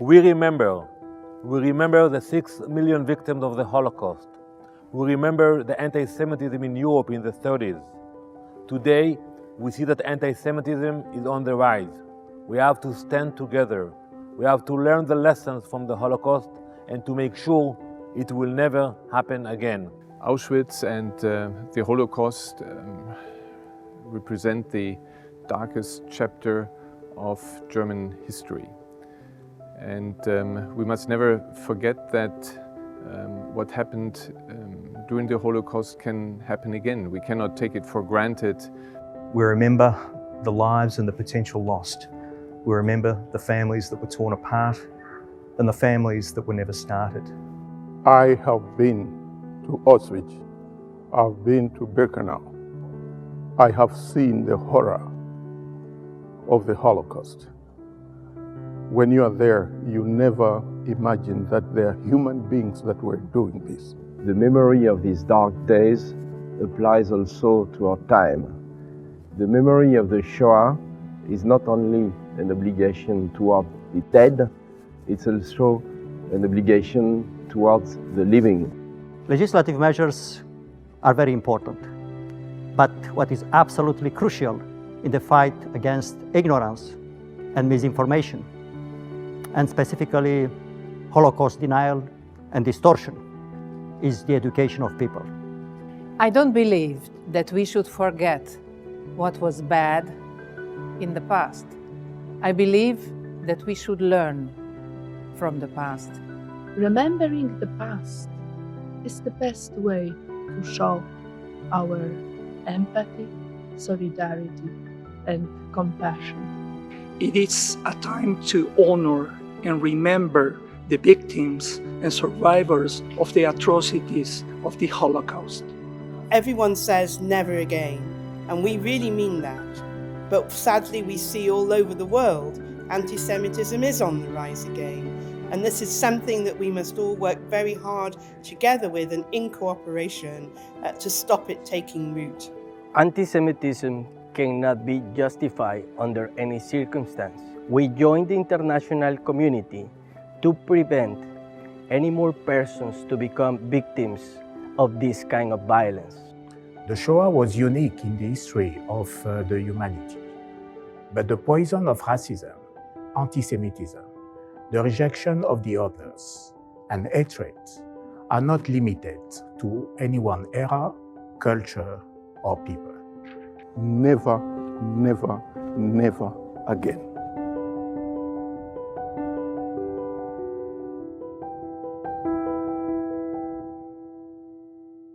We remember the 6 million victims of the Holocaust. We remember the anti-Semitism in Europe in the 30s. Today, we see that anti-Semitism is on the rise. We have to stand together. We have to learn the lessons from the Holocaust and to make sure it will never happen again. Auschwitz and the Holocaust represent the darkest chapter of German history. And we must never forget that what happened during the Holocaust can happen again. We cannot take it for granted. We remember the lives and the potential lost. We remember the families that were torn apart and the families that were never started. I have been to Auschwitz. I've been to Birkenau. I have seen the horror of the Holocaust. When you are there, you never imagine that there are human beings that were doing this. The memory of these dark days applies also to our time. The memory of the Shoah is not only an obligation toward the dead, it's also an obligation towards the living. Legislative measures are very important, but what is absolutely crucial in the fight against ignorance and misinformation, and specifically Holocaust denial and distortion, is the education of people. I don't believe that we should forget what was bad in the past. I believe that we should learn from the past. Remembering the past is the best way to show our empathy, solidarity, and compassion. It is a time to honor and remember the victims and survivors of the atrocities of the Holocaust. Everyone says never again, and we really mean that. But sadly, we see all over the world, anti-Semitism is on the rise again. And this is something that we must all work very hard together with and in cooperation to stop it taking root. Anti-Semitism cannot be justified under any circumstance. We join the international community to prevent any more persons to become victims of this kind of violence. The Shoah was unique in the history of the humanity. But the poison of racism, anti-Semitism, the rejection of the others, and hatred are not limited to any one era, culture, or people. Never, never, never again.